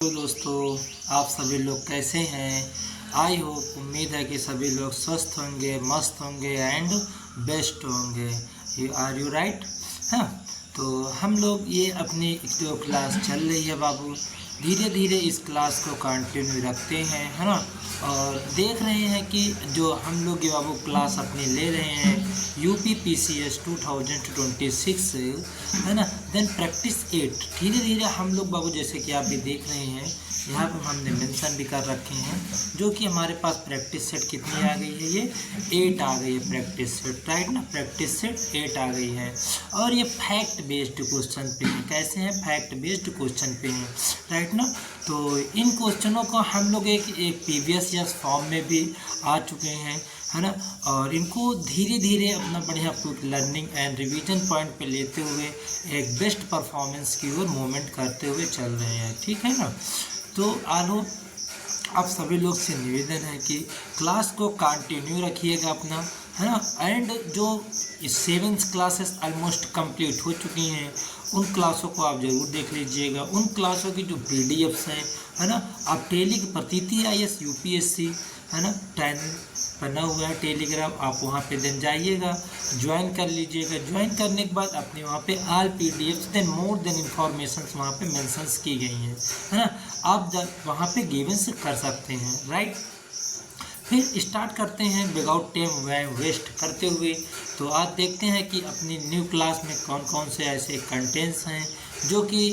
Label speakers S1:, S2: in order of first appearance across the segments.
S1: तो दोस्तों, आप सभी लोग कैसे हैं? आई होप, उम्मीद है कि सभी लोग स्वस्थ होंगे, मस्त होंगे एंड बेस्ट होंगे। Are you right? हाँ, तो हम लोग ये अपनी जो क्लास चल रही है बाबू, धीरे धीरे इस क्लास को कंटिन्यू रखते हैं, है ना। और देख रहे हैं कि जो हम लोग ये बाबू क्लास अपनी ले रहे हैं UPPCS 2026, है ना। देन प्रैक्टिस 8 धीरे धीरे हम लोग बाबू, जैसे कि आप भी देख रहे हैं, यहाँ पर हमने मेंशन भी कर रखे हैं, जो कि हमारे पास प्रैक्टिस सेट कितनी आ गई है, ये 8 आ गई है प्रैक्टिस सेट, राइट ना। प्रैक्टिस सेट 8 आ गई है और ये फैक्ट बेस्ड क्वेश्चन पे है। कैसे हैं? फैक्ट बेस्ड क्वेश्चन पे हैं, राइट ना। तो इन क्वेश्चनों को हम लोग एक प्रीवियस ईयर्स फॉर्म में भी आ चुके हैं, है ना। और इनको धीरे धीरे अपना बढ़िया लर्निंग एंड रिवीजन पॉइंट पे लेते हुए एक बेस्ट परफॉर्मेंस की ओर मूवमेंट करते हुए चल रहे हैं, ठीक है ना। तो आलो, आप सभी लोग से निवेदन है कि क्लास को कंटिन्यू रखिएगा अपना, है ना। एंड जो 7 क्लासेस ऑलमोस्ट कंप्लीट हो चुकी हैं, उन क्लासों को आप ज़रूर देख लीजिएगा। उन क्लासों की जो PDFs हैं, है ना, आप टेली की प्रतीति IAS UPSC, है ना, 10 बना हुआ है टेलीग्राम, आप वहाँ पे देन जाइएगा, ज्वाइन कर लीजिएगा। ज्वाइन करने के बाद अपने वहाँ पे all PDFs then more than informations वहाँ पे मेंशंस की गई हैं, है ना। आप वहाँ पे गिवंस कर सकते हैं, राइट। फिर स्टार्ट करते हैं विदाउट टाइम वेस्ट करते हुए। तो आज देखते हैं कि अपनी न्यू क्लास में कौन कौन से ऐसे कंटेंट्स हैं जो कि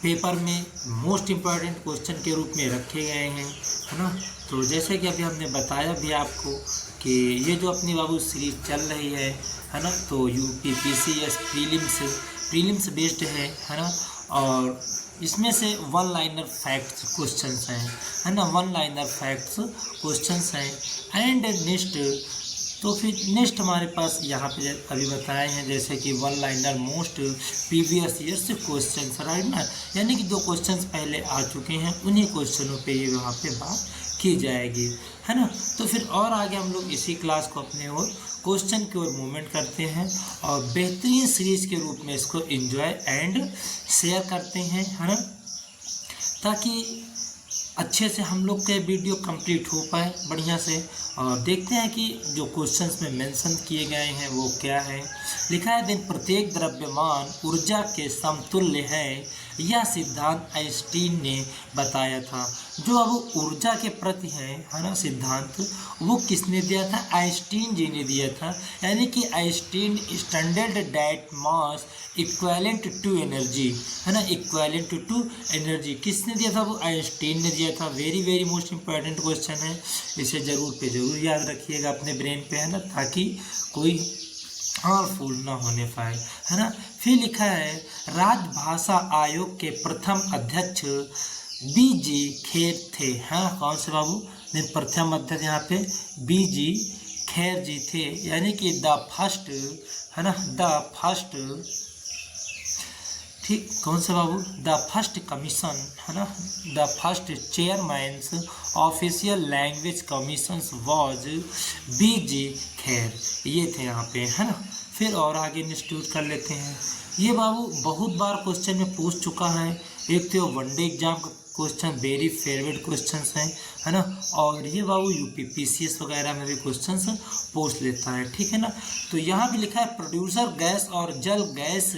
S1: पेपर में मोस्ट इम्पॉर्टेंट क्वेश्चन के रूप में रखे गए हैं, है ना। तो जैसे कि अभी हमने बताया भी आपको कि ये जो अपनी बाबू सीरीज चल रही है ना, तो UPPCS प्रीलिम्स बेस्ड है ना। और इसमें से 1 लाइनर फैक्ट्स क्वेश्चंस हैं, है ना, 1 लाइनर फैक्ट्स क्वेश्चंस हैं। एंड नेक्स्ट हमारे पास यहाँ पे अभी बताए हैं, जैसे कि 1 लाइनर मोस्ट प्रीवियस ईयर से क्वेश्चन, राइट ना। यानी कि 2 क्वेश्चंस पहले आ चुके हैं, उन्हीं क्वेश्चनों पे ये वहाँ पे बात की जाएगी, है ना। तो फिर और आगे हम लोग इसी क्लास को अपने ओर क्वेश्चन की ओर मूवमेंट करते हैं और बेहतरीन सीरीज के रूप में इसको एंजॉय एंड शेयर करते हैं, है ना, ताकि अच्छे से हम लोग के वीडियो कंप्लीट हो पाए बढ़िया से। और देखते हैं कि जो क्वेश्चंस में मेंशन किए गए हैं वो क्या है। लिखा है, दिन प्रत्येक द्रव्यमान ऊर्जा के समतुल्य है, यह सिद्धांत आइंस्टीन ने बताया था। जो अब ऊर्जा के प्रति है ना सिद्धांत, वो किसने दिया था? आइंस्टीन जी ने दिया था। यानी कि Einstein standard that mass equivalent to energy, है ना, इक्विवेलेंट टू एनर्जी किसने दिया था? वो आइंस्टीन ने दिया था। Very very most important question है, इसे ज़रूर पे ज़रूर याद रखिएगा अपने ब्रेन पे, है ना, ताकि कोई हार्मफुल ना होने पाए, है ना। फिर लिखा है, राजभाषा आयोग के प्रथम अध्यक्ष BG खेर थे। हाँ, कौन से बाबू? प्रथम अध्यक्ष यहाँ पे BG खेर जी थे, यानी कि द फर्स्ट, है ना, द फर्स्ट, ठीक, कौन सा बाबू? द फर्स्ट कमीशन, है ना, the first chairman's official language commission was BG Kher, ये थे यहाँ पे, है ना। फिर और आगे इंस्टीट्यूट कर लेते हैं। ये बाबू बहुत बार क्वेश्चन में पूछ चुका है। एक तो वनडे एग्जाम का क्वेश्चन, वेरी फेवरेट क्वेश्चंस हैं, है ना। और ये बाबू UPPCS वगैरह में भी क्वेश्चंस पूछ लेता है, ठीक है ना। तो यहाँ भी लिखा है, प्रोड्यूसर गैस और जल गैस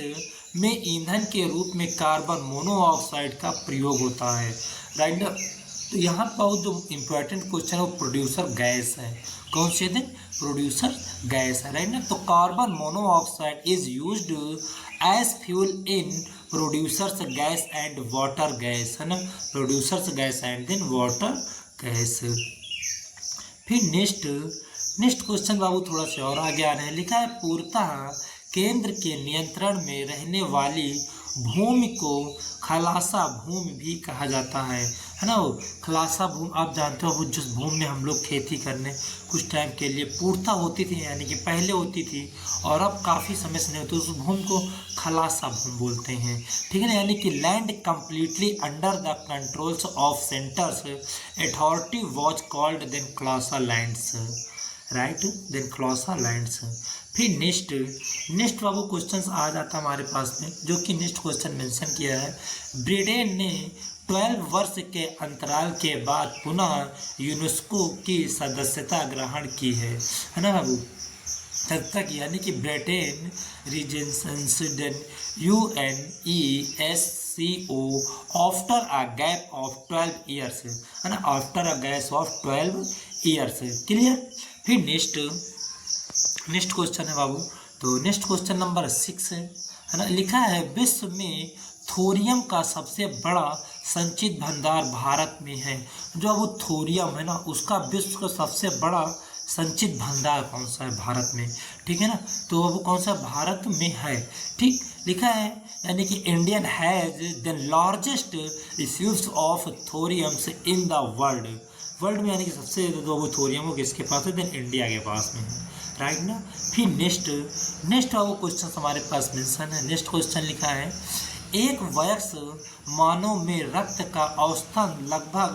S1: में ईंधन के रूप में कार्बन मोनोऑक्साइड का प्रयोग होता है, राइट ना। तो यहाँ पर जो इम्पोर्टेंट क्वेश्चन है वो प्रोड्यूसर गैस है। कौन से दिन? प्रोड्यूसर गैस है, राइट ना। तो carbon monoxide is used as fuel in producers gas and water gas, है ना, producers gas and then water gas. फिर नेक्स्ट क्वेश्चन बाबू थोड़ा सा और आगे आ रहे हैं। लिखा है, पूर्णतः केंद्र के नियंत्रण में रहने वाली भूमि को खलासा भूमि भी कहा जाता है ना। वो खलासा भूमि आप जानते हो, वो जिस भूमि में हम लोग खेती करने कुछ टाइम के लिए पूर्णता होती थी, यानी कि पहले होती थी और अब काफ़ी समय से नहीं होती, उस भूमि को खलासा भूमि बोलते हैं, ठीक है ना। यानी कि land completely under the controls of centre's authority was called then Khalsa lands, right, then Khalsa lands. फिर नेक्स्ट बाबू क्वेश्चन आ जाता हमारे पास में, जो कि नेक्स्ट क्वेश्चन मेंशन किया है, ब्रिटेन ने 12 वर्ष के अंतराल के बाद पुनः यूनेस्को की सदस्यता ग्रहण की है ना बाबू। तब तक यानी कि Britain rejoins UNESCO after a gap of 12 years है ना, after a gap of 12 years. Clear. फिर नेक्स्ट क्वेश्चन है बाबू। तो नेक्स्ट क्वेश्चन नंबर 6 है ना, लिखा है विश्व में थोरियम का सबसे बड़ा संचित भंडार भारत में है। जो वो थोरियम है ना, उसका विश्व का सबसे बड़ा संचित भंडार कौन सा है भारत में, ठीक है ना। तो वो कौन सा भारत में है, ठीक लिखा है। यानी कि Indian has the largest issues of thoriums in the world में, यानी कि सबसे ज़्यादा वो थोरियम वो किसके पास है, देन इंडिया के पास में है, राइट ना। फिर नेक्स्ट वो क्वेश्चन हमारे पास मेंशन है। नेक्स्ट क्वेश्चन लिखा है एक वयस्क मानव में रक्त का औसतन लगभग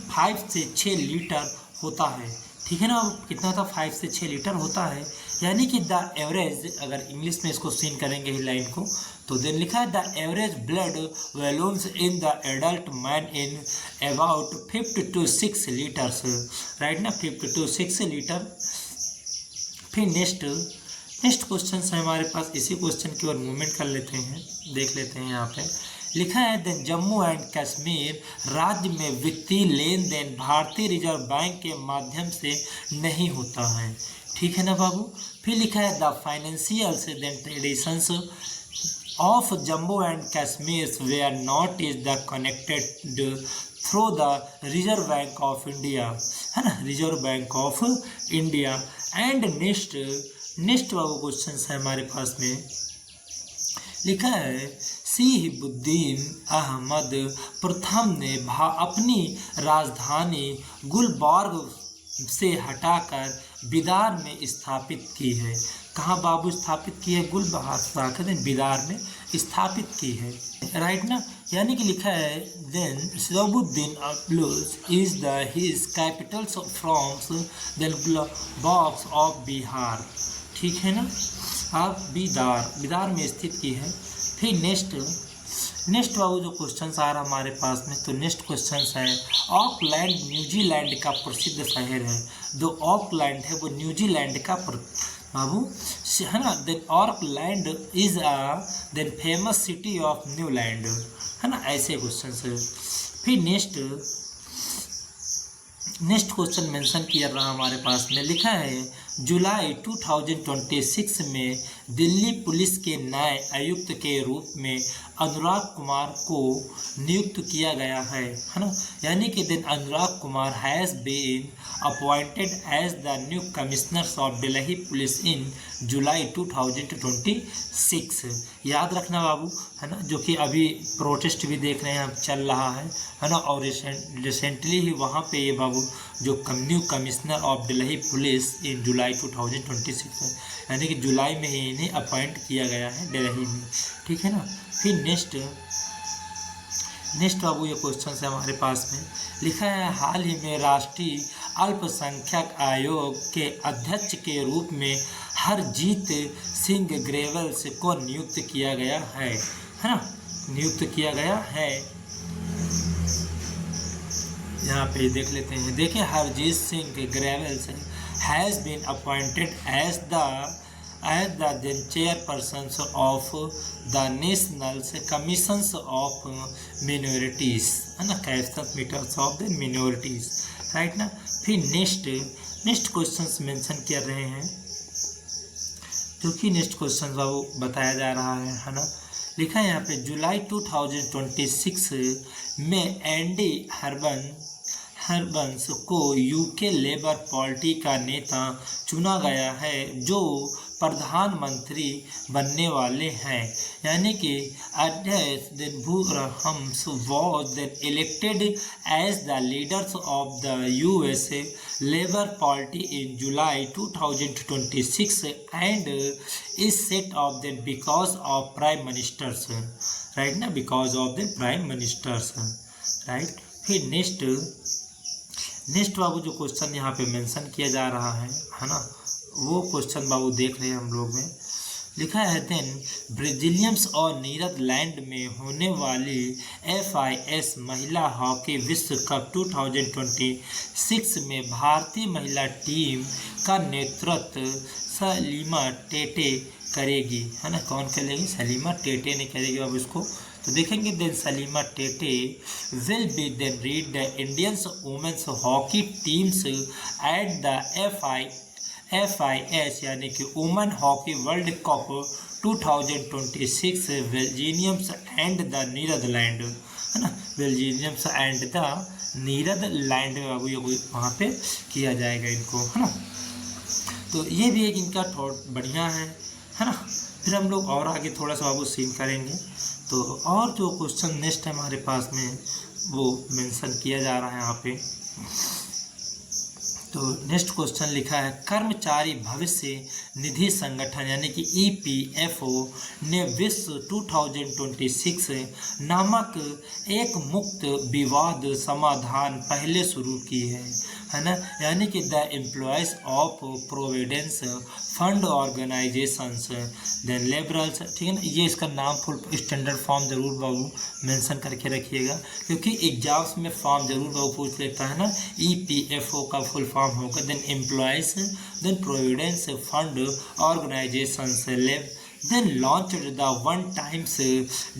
S1: 5 से 6 लीटर होता है, ठीक है ना। कितना होता है, 5 से 6 लीटर होता है। यानी कि द एवरेज, अगर इंग्लिश में इसको सीन करेंगे ही लाइन को, तो देन लिखा है the average blood volumes in the adult man in about 5 to 6 litres, right ना, 5 to 6 लीटर। फिर नेक्स्ट क्वेश्चन है हमारे पास। इसी क्वेश्चन की ओर मूवमेंट कर लेते हैं, देख लेते हैं। यहाँ पे लिखा है देन जम्मू एंड कश्मीर राज्य में वित्तीय लेन देन भारतीय रिजर्व बैंक के माध्यम से नहीं होता है, ठीक है ना बाबू। फिर लिखा है द फाइनेंशियल से then traditions of Jammu and Kashmir where not is the connected through the Reserve Bank of India, है ना, Reserve Bank of India. And next बाबू क्वेश्चन है हमारे पास में। लिखा है सिहबुद्दीन अहमद प्रथम ने अपनी राजधानी गुलबर्ग से हटाकर बिदार में स्थापित की है। कहाँ बाबू स्थापित की है, गुलबर्ग बिदार में स्थापित की है, राइट ना। यानी कि लिखा है then Sihabuddin is the his capital from then box of Bihar, ठीक है ना। आप बिदार में स्थित की है। फिर नेक्स्ट बाबू जो क्वेश्चन आ रहा हमारे पास में, तो नेक्स्ट क्वेश्चन है ऑकलैंड न्यूजीलैंड का प्रसिद्ध शहर है। जो ऑकलैंड है वो न्यूजीलैंड का बाबू है ना। Then Auckland is then famous city of Newland, है ना, ऐसे क्वेश्चन है। फिर नेक्स्ट क्वेश्चन मेंशन किया रहा हमारे पास में। लिखा है जुलाई 2026 में दिल्ली पुलिस के नए आयुक्त के रूप में अनुराग कुमार को नियुक्त किया गया है ना। यानी कि दिन Anurag Kumar has been appointed as the new commissioner of Delhi police in July 2026। याद रखना बाबू, है ना, जो कि अभी प्रोटेस्ट भी देख रहे हैं अब चल रहा है ना। और रिसेंटली ही वहाँ पे ये बाबू जो new commissioner of Delhi police in July 2026 है, यानी कि जुलाई में ही इन्हें अपॉइंट किया गया है दिल्ली में, ठीक है ना। फिर नेक्स्ट बाबू ये क्वेश्चन है हमारे पास में। लिखा है हाल ही में राष्ट्रीय अल्पसंख्यक आयोग के अध्यक्ष के रूप में हरजीत सिंह ग्रेवल्स को नियुक्त किया गया है ना, नियुक्त किया गया है। यहाँ पे देख लेते हैं, देखिए Harjeet Singh Grewals has been appointed as the chairperson of the National Commission of Minorities, है ना, Commission of the Minorities, right ना। फिर नेक्स्ट क्वेश्चंस मेंशन कर रहे हैं, जो कि नेक्स्ट क्वेश्चन बाबू बताया जा रहा है ना। लिखा है यहाँ पे जुलाई 2026 में एंडी हर्बन्स को यूके लेबर पार्टी का नेता चुना गया है, जो प्रधानमंत्री बनने वाले हैं। यानी कि was then elected as the leaders of the USA labour party in July 2026 and is set of then because of prime ministers, right ना, because of the prime ministers, right. फिर नेक्स्ट बाबू जो क्वेश्चन यहाँ पे mention किया जा रहा है ना, वो क्वेश्चन बाबू देख रहे हैं हम लोग में। लिखा है देन ब्राजीलियंस और नीदरलैंड में होने वाली FIS महिला हॉकी विश्व कप 2026 में भारतीय महिला टीम का नेतृत्व सलीमा टेटे करेगी, है ना। कौन करेगी? सलीमा टेटे ने करेगी। अब इसको तो देखेंगे then Salima Tete will be then read the Indians women's hockey teams at the FIS यानी कि women hockey world cup 2026 Belgiums and the Netherland, है ना। बेल्जियम्स एंड द नीदरलैंड वहाँ पे किया जाएगा इनको, है ना। तो ये भी एक इनका थॉट बढ़िया है ना। फिर हम लोग और आगे थोड़ा सा बाबू सीन करेंगे। तो और जो क्वेश्चन नेक्स्ट है हमारे पास में वो मेंशन किया जा रहा है यहाँ पे। तो नेक्स्ट क्वेश्चन लिखा है कर्मचारी भविष्य निधि संगठन यानी कि EPFO ने विश्व 2026 नामक एक मुक्त विवाद समाधान पहले शुरू की है ना। यानी कि the employees of provident fund organisations then liberals, ठीक है ना। ये इसका नाम फुल स्टैंडर्ड फॉर्म जरूर बाबू मेंशन करके रखिएगा, क्योंकि एग्जाम्स में फॉर्म जरूर बाबू पूछ लेता है ना। EPFO का फुल फॉर्म होगा then employees then providence fund organisations then launched the one times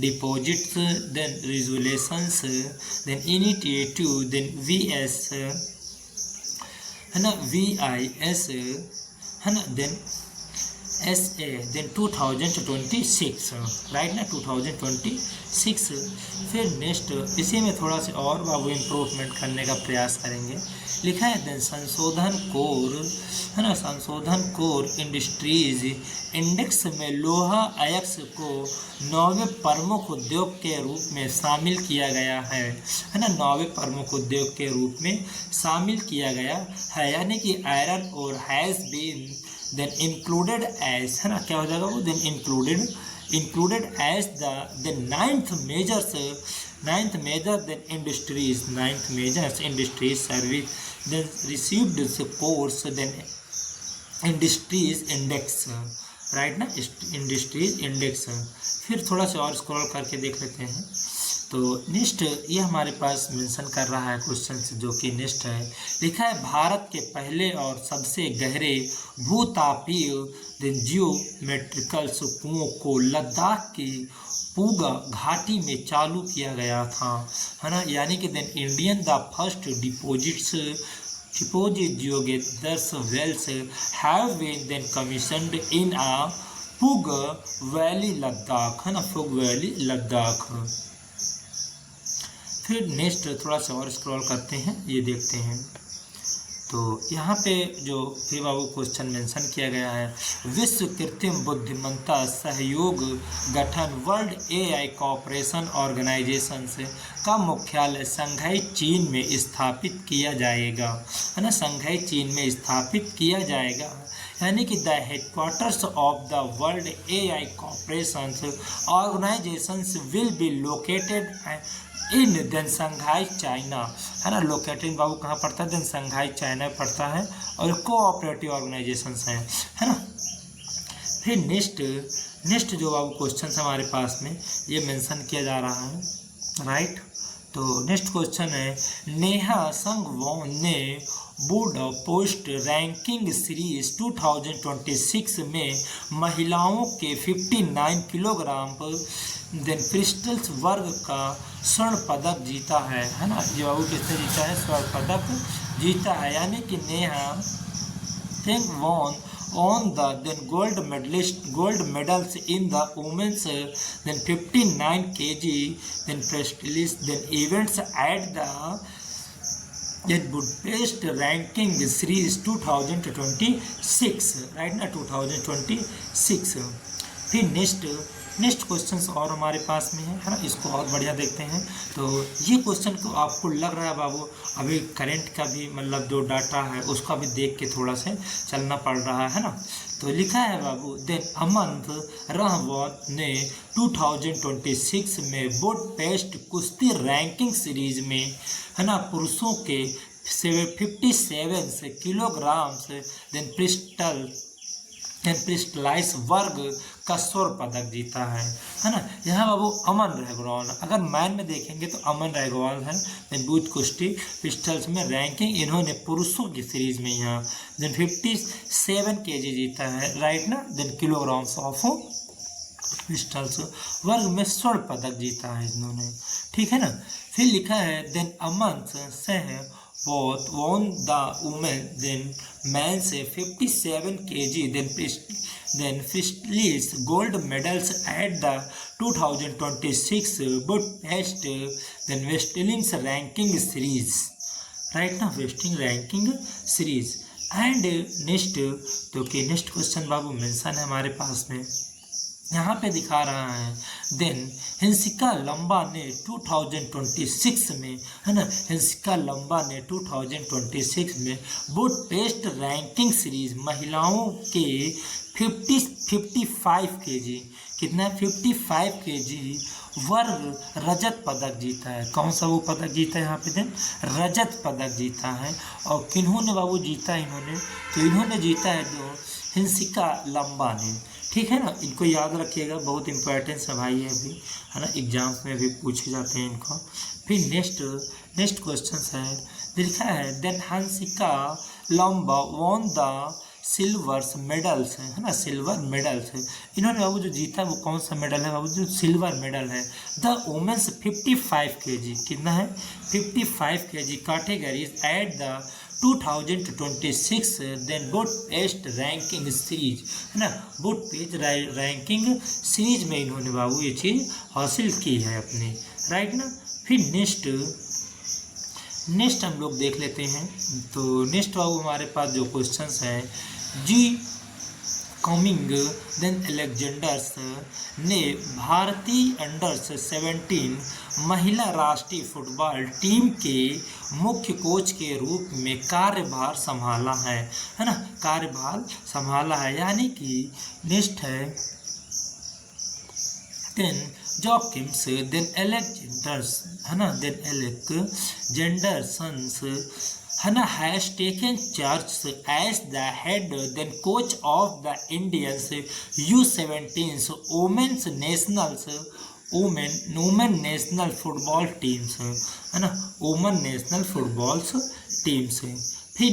S1: deposits then resolutions then initiative then VS है ना VIS है ना then SA then 2026 राइट ना 2026। फिर नेक्स्ट इसी में थोड़ा सा और बाबू इम्प्रूवमेंट करने का प्रयास करेंगे। लिखा है देन संशोधन कोर, है ना। संशोधन कोर इंडस्ट्रीज इंडेक्स में लोहा अयस्क को 9वें प्रमुख उद्योग के रूप में शामिल किया गया है ना। 9वें प्रमुख उद्योग के रूप में शामिल किया गया है, यानी कि iron ore has been then included as, है ना। क्या हो जाएगा वो? Then included as the ninth major then industries, ninth major industries service then received course then industries index, right ना, इंडस्ट्रीज इंडेक्स। फिर थोड़ा सा और स्क्रॉल करके देख लेते हैं। तो नेक्स्ट ये हमारे पास मेंशन कर रहा है क्वेश्चन जो कि नेक्स्ट है। लिखा है भारत के पहले और सबसे गहरे भूतापीय जियोमेट्रिकल कुओं को लद्दाख की पूगा घाटी में चालू किया गया था, है ना। यानी कि then Indian the first deposit geothermals wells have been then commissioned in a Puga valley Ladakh, है ना, पुग वैली लद्दाख। फिर नेक्स्ट थोड़ा सा और स्क्रॉल करते हैं, ये देखते हैं। तो यहाँ पे जो फिर बाबू क्वेश्चन मेंशन किया गया है, विश्व कृत्रिम बुद्धिमत्ता सहयोग गठन वर्ल्ड AI कोऑपरेशन ऑर्गेनाइजेशन का मुख्यालय शंघाई चीन में स्थापित किया जाएगा, है ना। शंघाई चीन में स्थापित किया जाएगा, यानी कि the headquarters of the world AI cooperation organisation will be located in then Shanghai China, है ना। लोकेटेड बाबू कहाँ पड़ता है? देन शंघाई चाइना पड़ता है और कोऑपरेटिव ऑर्गेनाइजेशंस हैं, है ना। फिर नेक्स्ट जो बाबू क्वेश्चन हमारे पास में ये मेंशन किया जा रहा है, राइट। तो नेक्स्ट क्वेश्चन है नेहा संगवॉन ने बोर्ड पोस्ट रैंकिंग सीरीज 2026 में महिलाओं के 59 किलोग्राम देन पिस्टल्स वर्ग का स्वर्ण पदक जीता है ना। ये बाबू किसने जीता है? स्वर्ण पदक जीता है, यानी कि Neha संगवॉन on the then gold medals in the women's then 59 kg then prestige then events at the then Budapest ranking series 2026, right ना 2026। फिर नेक्स्ट क्वेश्चंस और हमारे पास में है ना। इसको और बढ़िया देखते हैं। तो ये क्वेश्चन को आपको लग रहा है बाबू अभी करंट का भी मतलब जो डाटा है उसका भी देख के थोड़ा सा चलना पड़ रहा है ना। तो लिखा है बाबू देन अमंत रहवत ने 2026 में बुडापेस्ट कुश्ती रैंकिंग सीरीज में, है ना, पुरुषों के 57 किलोग्राम देन पिस्टल क्रिस्टलाइज वर्ग का स्वर्ण पदक जीता है ना। यहाँ बाबू अमन रेगवाल, अगर मैन में देखेंगे तो अमन रेगवाल है। देन बूथ कुश्ती पिस्टल्स में रैंकिंग इन्होंने पुरुषों की सीरीज में यहाँ देन 57 kg जीता है, राइट ना। देन किलोग्राम्स ऑफ पिस्टल्स वर्ग में स्वर्ण पदक जीता है इन्होंने, ठीक है ना। फिर लिखा है then Aman Singh both won the women then men से 57 kg then Priestley's gold medals at the 2026 Budapest then Westling's ranking series, right ना, wasting ranking series. And next तो कि नेक्स्ट क्वेश्चन बाबू मेंशन है हमारे पास में, यहाँ पे दिखा रहा है देन हंसिका लंबा ने 2026 में, है ना, हंसिका लंबा ने 2026 में बुडापेस्ट रैंकिंग सीरीज महिलाओं के 55 kg, कितना 55 kg वर्ग रजत पदक जीता है। कौन सा वो पदक जीता है यहाँ पे देन रजत पदक जीता है। और किन्होंने बाबू जीता है इन्होंने, तो इन्होंने जीता है जो हंसिका लंबा ने, ठीक है ना। इनको याद रखिएगा, बहुत इंपॉर्टेंस है भाई, है भी, है ना, एग्जाम्स में भी पूछे जाते हैं इनको। फिर नेक्स्ट क्वेश्चन है, लिखा है देन हंसिका लंबा वॉन द सिल्वर्स मेडल्स, है ना, सिल्वर मेडल्स है इन्होंने बाबू जो जीता है वो कौन सा मेडल है बाबू, जो सिल्वर मेडल है। द वुमेन्स 55 kg, कितना है 55 kg categories at the 2026 then Budapest ranking series, है ना, बुडापेस्ट रैंकिंग सीरीज में इन्होंने बाबू ये चीज़ हासिल की है अपनी, राइट ना। फिर नेक्स्ट हम लोग देख लेते हैं। तो नेक्स्ट बाबू हमारे पास जो क्वेश्चंस हैं, जी कमिंग देन अलेक्जेंडर्स ने भारतीय अंडर-17 महिला राष्ट्रीय फुटबॉल टीम के मुख्य कोच के रूप में कार्यभार संभाला है ना, कार्यभार संभाला है। यानी कि नेक्स्ट है देन जॉकिम्स देन अलेक्जेंडर्स, है ना, देन अलेक्जेंडरसन्स, है ना, has taken charge as the head then coach of the Indians U17 women's nationals women national football teams, है ना, वुमेन नेशनल फुटबॉल टीम्स। फिर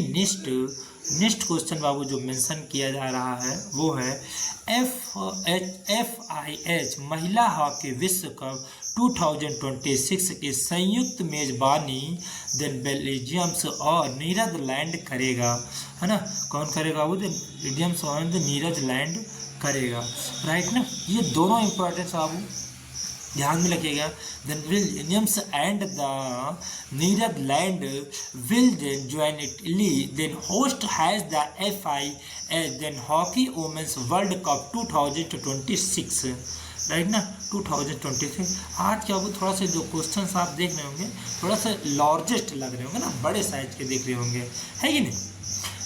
S1: नेक्स्ट क्वेश्चन बाबू जो मेंशन किया जा रहा है वो है FIH महिला हॉकी विश्व कप 2026 की संयुक्त मेजबानी देन बेल्जियम्स और नीदरलैंड करेगा, है ना, कौन करेगा वो, बेल्जियम्स और नीदरलैंड करेगा, राइट ना। ये दोनों इंपॉर्टेंट बाबू ध्यान में रखिएगा। Then Belgiums and the Netherland will then join Italy then host has the FIH then hockey women's world cup 2026, right ना, 2026। आज क्या वो थोड़ा सा जो क्वेश्चन आप देख रहे होंगे थोड़ा सा लार्जेस्ट लग रहे होंगे ना, बड़े साइज के देख रहे होंगे, है कि नहीं।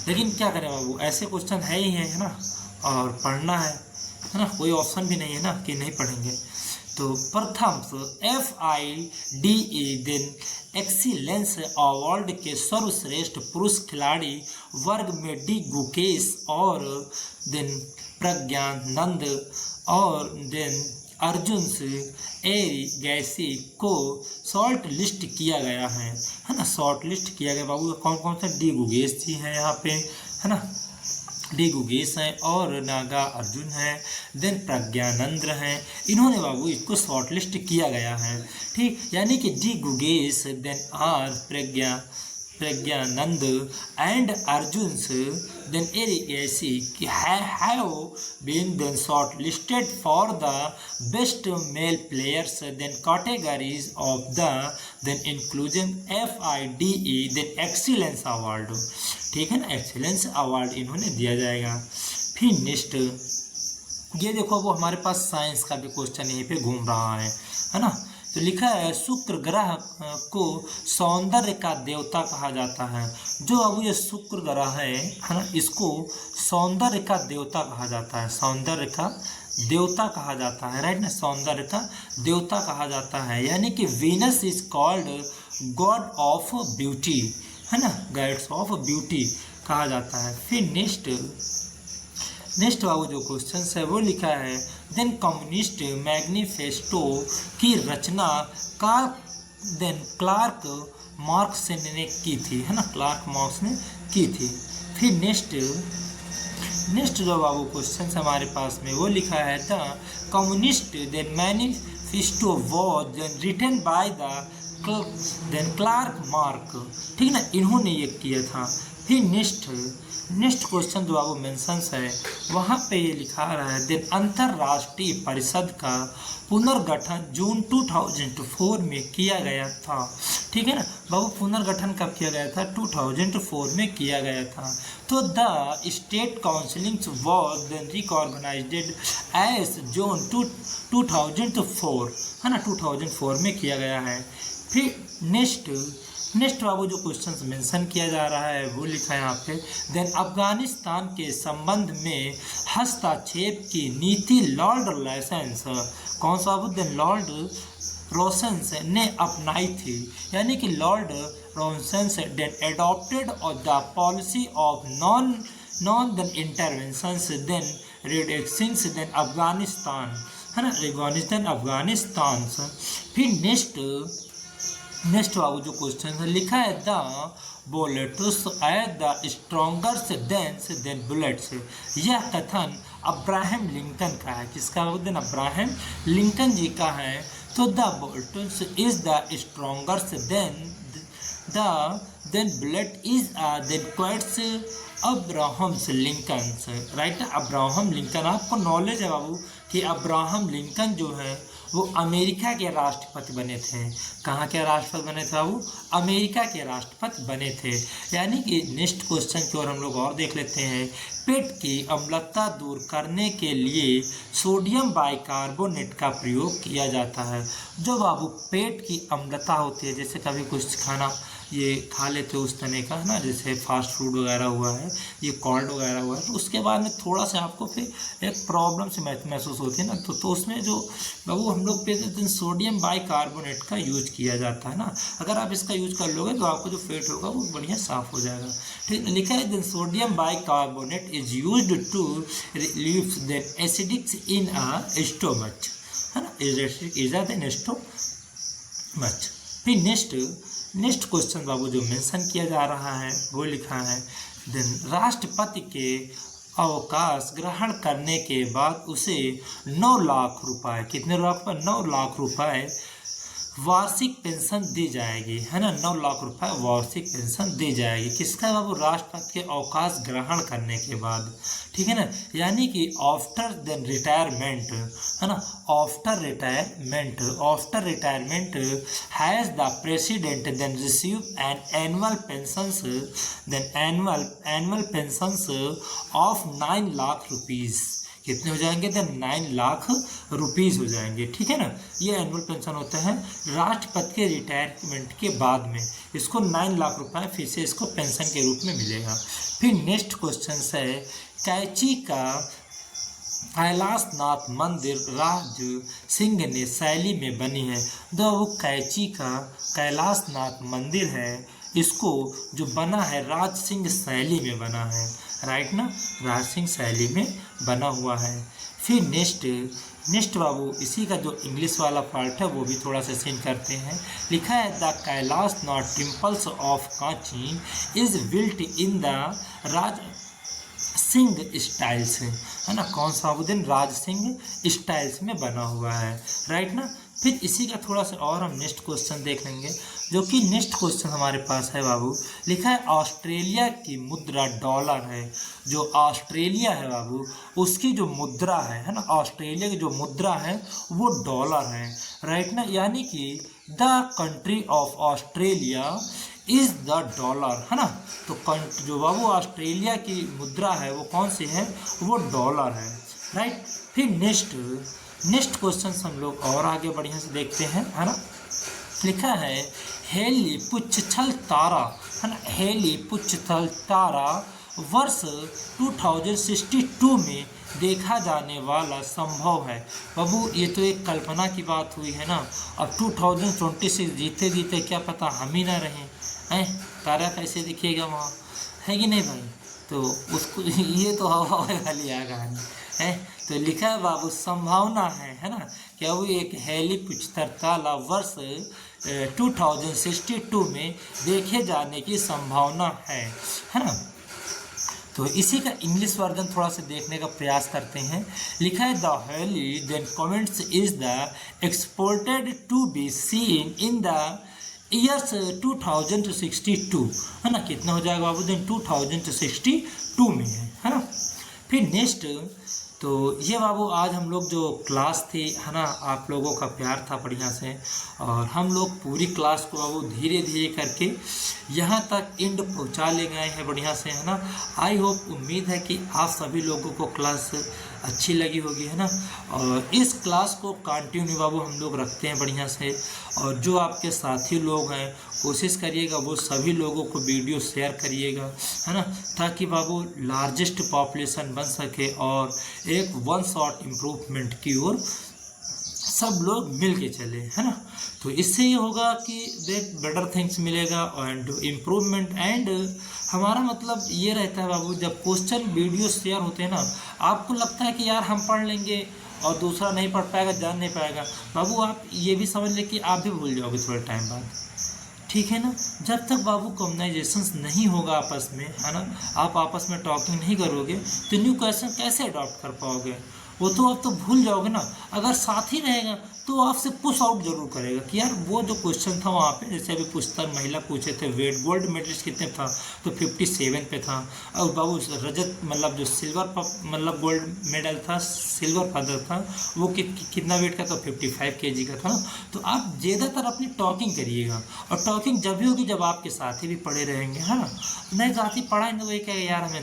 S1: लेकिन क्या करें बाबू, ऐसे क्वेश्चन है ही है ना, और पढ़ना है ना, कोई ऑप्शन भी नहीं है ना कि नहीं पढ़ेंगे। तो प्रथम FIDE देन एक्सीलेंस अवार्ड के सर्वश्रेष्ठ पुरुष खिलाड़ी वर्ग में डी गुकेश और देन प्रज्ञानंद और देन अर्जुन एरिगैसी को शॉर्ट लिस्ट किया गया है ना, शॉर्ट लिस्ट किया गया बाबू। कौन कौन सा, डी गुकेश जी हैं यहाँ पे, है ना, डी गुकेश हैं और नागा अर्जुन हैं, देन प्रज्ञानंद हैं, इन्होंने बाबू इसको शॉर्ट लिस्ट किया गया है, ठीक। यानी कि D Gukesh then R Praggnanandhaa and Arjun then Erigaisi have been then short listed for the best male players then categories of the then inclusion FIDE then excellence award, ठीक है ना, एक्सीलेंस अवार्ड इन्होंने दिया जाएगा। फिर नेक्स्ट ये देखो वो हमारे पास साइंस का भी क्वेश्चन यहीं पे घूम रहा है ना। तो लिखा है शुक्र ग्रह को सौंदर्य का देवता कहा जाता है। जो अब ये शुक्र ग्रह है ना, इसको सौंदर्य का देवता कहा जाता है, सौंदर्य का देवता कहा जाता है, राइट ना, सौंदर्य का देवता कहा जाता है। यानी कि Venus is called God of beauty, है ना, गॉड्स ऑफ ब्यूटी कहा जाता है। फिर नेक्स्ट बाबू जो क्वेश्चन है वो लिखा है, देन कम्युनिस्ट मैनिफेस्टो की रचना क्लार्क मार्क्स ने की थी, है ना, क्लार्क मार्क्स ने की थी। फिर नेक्स्ट जो बाबू क्वेश्चन हमारे पास में वो लिखा है, the communist then manifesto was then written by the then Clark Mark, ठीक ना, इन्होंने ये किया था। फिर नेक्स्ट क्वेश्चन जो बाबू मेंशंस है वहाँ पे ये लिखा रहा है, देन अंतर्राष्ट्रीय परिषद का पुनर्गठन जून 2004 में किया गया था, ठीक है ना बाबू। पुनर्गठन कब किया गया था? 2004 में किया गया था। तो the state counselling was then reorganised as June 2004, है ना, 2004 में किया गया है। फिर नेक्स्ट बाबू जो क्वेश्चन मेंशन किया जा रहा है वो लिखा है यहाँ पे, देन अफगानिस्तान के संबंध में हस्तक्षेप की नीति लॉर्ड लाइसेंस, कौन सा बाबू? देन लॉर्ड रोसेंस ने अपनाई थी, यानी कि lord Rosens then adopted the policy of non then interventions then reductions then Afghanistan, है ना, अफगानिस्तान। फिर नेक्स्ट बाबू जो क्वेश्चन है लिखा है, the bullets at the strongers then bullets, यह कथन अब्राहम लिंकन का है, किसका? देन अब्राहम लिंकन जी का है। तो the bullets is the strongers then bullet is then quotes Abraham Lincoln, right. Abraham Lincoln, आपको नॉलेज है बाबू कि अब्राहम लिंकन जो है वो अमेरिका के राष्ट्रपति बने थे। कहाँ के राष्ट्रपति बने थे बाबू? अमेरिका के राष्ट्रपति बने थे। यानी कि नेक्स्ट क्वेश्चन की ओर हम लोग और देख लेते हैं, पेट की अम्लता दूर करने के लिए सोडियम बाइकार्बोनेट का प्रयोग किया जाता है। जो बाबू पेट की अम्लता होती है, जैसे कभी कुछ खाना ये खा लेते हो उस तरह का, है ना, जैसे फास्ट फूड वगैरह हुआ है, ये कोल्ड वगैरह हुआ है, तो उसके बाद में थोड़ा सा आपको फिर एक प्रॉब्लम से महसूस होती है ना, तो उसमें जो बाबू हम लोग पे सोडियम बाइकार्बोनेट का यूज किया जाता है ना। अगर आप इसका यूज कर लोगे तो आपको जो पेट होगा वो बढ़िया साफ हो जाएगा, ठीक। लिखा है, sodium bicarbonate is used to relieve the acidics in a stomach, है ना, इज स्टोमच। फिर नेक्स्ट क्वेश्चन बाबू जो मेंशन किया जा रहा है वो लिखा है, देन राष्ट्रपति के अवकाश ग्रहण करने के बाद उसे 9 लाख रुपए, कितने रुपए? 9 लाख रुपए वार्षिक पेंशन दी जाएगी, है ना, 9 लाख रुपए वार्षिक पेंशन दी जाएगी। किसका बाबू? राष्ट्रपति के अवकाश ग्रहण करने के बाद, ठीक है ना, यानी कि आफ्टर देन रिटायरमेंट, है ना, after retirement has the president then receive an annual pensions then annual pensions of 9 lakh rupees. कितने हो जाएंगे? देन 9 लाख रुपीज़ हो जाएंगे, ठीक है ना। ये एनुअल पेंशन होता है राष्ट्रपति के रिटायरमेंट के बाद में, इसको 9 लाख रुपए फिर से इसको पेंशन के रूप में मिलेगा। फिर नेक्स्ट क्वेश्चन है, कैची का कैलाशनाथ मंदिर राज सिंह ने शैली में बनी है। जो वो कैची का कैलाशनाथ मंदिर है, इसको जो बना है राज सिंह शैली में बना है, राइट ना, राज सिंह शैली में बना हुआ है। फिर नेक्स्ट बाबू इसी का जो इंग्लिश वाला पार्ट है वो भी थोड़ा सा सीन करते हैं। लिखा है, the Kailashnath temples of Kanchi is built in the Raj Singh styles, है ना, कौन सा दिन? राज सिंह स्टाइल्स में बना हुआ है, राइट ना। फिर इसी का थोड़ा सा और हम नेक्स्ट क्वेश्चन देख लेंगे, जो कि नेक्स्ट क्वेश्चन हमारे पास है बाबू। लिखा है, ऑस्ट्रेलिया की मुद्रा डॉलर है। जो ऑस्ट्रेलिया है बाबू उसकी जो मुद्रा है ना, ऑस्ट्रेलिया की जो मुद्रा है वो डॉलर है, राइट ना, यानी कि the country of Australia is the dollar, है ना। तो जो बाबू ऑस्ट्रेलिया की मुद्रा है वो कौन सी है? वो डॉलर है, राइट। फिर नेक्स्ट क्वेश्चन हम लोग और आगे बढ़िया से देखते हैं, है ना। लिखा है, हेली पुच्छल तारा, है ना, हेली पुच्छल तारा वर्ष 2062 में देखा जाने वाला संभव है। बाबू ये तो एक कल्पना की बात हुई है ना, अब 2026 जीते क्या पता हम ही ना रहें, हैं, तारा कैसे दिखेगा वहाँ, है कि नहीं भाई। तो उसको ये तो हवा वाली आ कहानी है। तो लिखा है बाबू संभावना है ना, क्या वो एक हेलीपुचतर तालाब वर्ष 2062 में देखे जाने की संभावना है ना। तो इसी का इंग्लिश वर्जन थोड़ा सा देखने का प्रयास करते हैं। लिखा है the Halley then comments is the exported to be seen in the years 2062 है ना। कितना हो जाएगा बाबू, देन 2062 में है ना। फिर नेक्स्ट, तो ये बाबू आज हम लोग जो क्लास थी है ना, आप लोगों का प्यार था बढ़िया से, और हम लोग पूरी क्लास को बाबू धीरे धीरे करके यहाँ तक एंड पहुँचा ले गए हैं बढ़िया से है ना। आई होप, उम्मीद है कि आप सभी लोगों को क्लास अच्छी लगी होगी है ना। और इस क्लास को कंटिन्यू बाबू हम लोग रखते हैं बढ़िया से, और जो आपके साथी लोग हैं कोशिश करिएगा वो सभी लोगों को वीडियो शेयर करिएगा है ना, ताकि बाबू लार्जेस्ट पॉपुलेशन बन सके और एक वन शॉट इम्प्रूवमेंट की ओर सब लोग मिल के चले है ना। तो इससे ये होगा कि देख बेटर थिंग्स मिलेगा एंड इम्प्रूवमेंट। एंड हमारा मतलब ये रहता है बाबू, जब क्वेश्चन वीडियो शेयर होते हैं ना, आपको लगता है कि यार हम पढ़ लेंगे और दूसरा नहीं पढ़ पाएगा, जान नहीं पाएगा, बाबू आप ये भी समझ लें कि आप भी भूल जाओगे थोड़े टाइम बाद, ठीक है ना। जब तक बाबू कम्युनाइजेशन नहीं होगा आपस में है ना, आप आपस में टॉकिंग नहीं करोगे तो न्यू क्वेश्चन कैसे अडॉप्ट कर पाओगे, वो तो आप तो भूल जाओगे ना। अगर साथ ही रहेगा तो आपसे पुश आउट जरूर करेगा कि यार वो जो क्वेश्चन था वहाँ पे, जैसे अभी पुष्कर महिला पूछे थे वेट गोल्ड मेडलिस्ट कितने था, तो 57 पे था। और बाबू रजत मतलब जो सिल्वर मतलब गोल्ड मेडल था, सिल्वर पदक था, वो कितना वेट का था, 55 kg का था ना। तो आप ज़्यादातर अपनी टॉकिंग करिएगा, और टॉकिंग जब भी होगी जब आपके साथी भी पढ़े रहेंगे है ना। नहीं साथी पढ़ाएंगे वही कहेगा यार हमें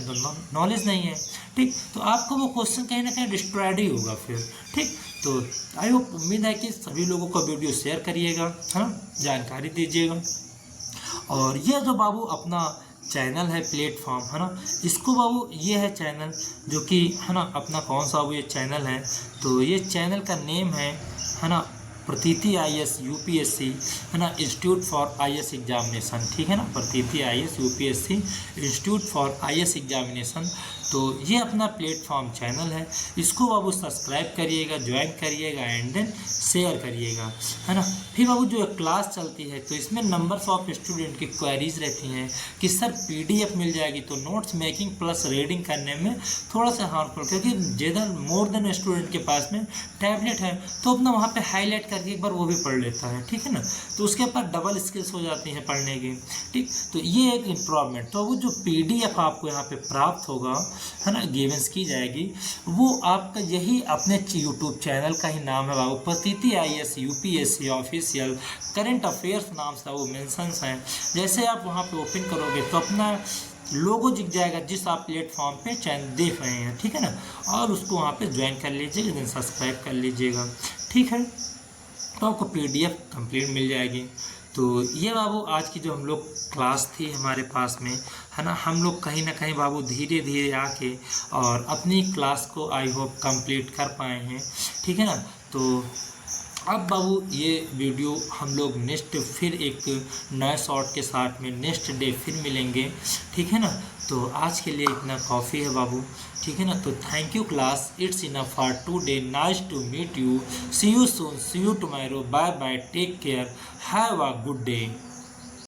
S1: नॉलेज नहीं है, ठीक, तो आपको वो क्वेश्चन कहीं ना कहीं डिस्ट्रॉयड ही होगा फिर, ठीक। तो आई होप, उम्मीद है कि सभी लोगों को वीडियो शेयर करिएगा है ना, जानकारी दीजिएगा। और ये जो बाबू अपना चैनल है, प्लेटफॉर्म है ना, इसको बाबू ये है चैनल जो कि है ना अपना कौन सा बाबू ये चैनल है, तो ये चैनल का नेम है ना प्रतीति IAS UPSC है ना, इंस्टीट्यूट फॉर IAS एग्जामिनेशन, ठीक है ना, प्रतीति IAS UPSC institute for IAS examination. तो ये अपना प्लेटफॉर्म चैनल है, इसको बाबू सब्सक्राइब करिएगा, ज्वाइन करिएगा एंड देन शेयर करिएगा है ना। फिर बाबू जो क्लास चलती है तो इसमें नंबर्स ऑफ स्टूडेंट की क्वेरीज रहती हैं कि सर PDF मिल जाएगी, तो नोट्स मेकिंग प्लस रीडिंग करने में थोड़ा सा हार्मफुल, क्योंकि ज़्यादा मोर देन स्टूडेंट के पास में टैबलेट है तो अपना वहाँ पे हाईलाइट करके एक बार वो भी पढ़ लेता है, ठीक है ना। तो उसके पास डबल स्किल्स हो जाती हैं पढ़ने की, ठीक। तो ये एक इम्प्रूवमेंट। तो वो जो PDF आपको यहाँ पे प्राप्त होगा है ना, गिवेंस की जाएगी, वो आपका यही अपने YouTube चैनल का ही नाम है बाबू, प्रतीति IAS UPSC official current affairs नाम से वो मेंशंस हैं। जैसे आप वहाँ पे ओपन करोगे तो अपना लोगो दिख जाएगा जिस आप प्लेटफॉर्म पे चैनल देख रहे हैं, ठीक है ना, और उसको वहाँ पे ज्वाइन कर लीजिएगा, देन सब्सक्राइब कर लीजिएगा, ठीक है। तो आपको PDF कंप्लीट मिल जाएगी। तो ये बाबू आज की जो हम लोग क्लास थी हमारे पास में है ना, हम लोग कहीं ना कहीं बाबू धीरे धीरे आके और अपनी क्लास को आई होप कंप्लीट कर पाए हैं, ठीक है ना। तो अब बाबू ये वीडियो हम लोग नेक्स्ट फिर एक नए शॉट के साथ में नेक्स्ट डे फिर मिलेंगे, ठीक है ना। तो आज के लिए इतना काफ़ी है बाबू, ठीक है ना। तो thank you class, it's enough for today, nice to meet you, see you soon, see you tomorrow, bye bye, take care, have a good day.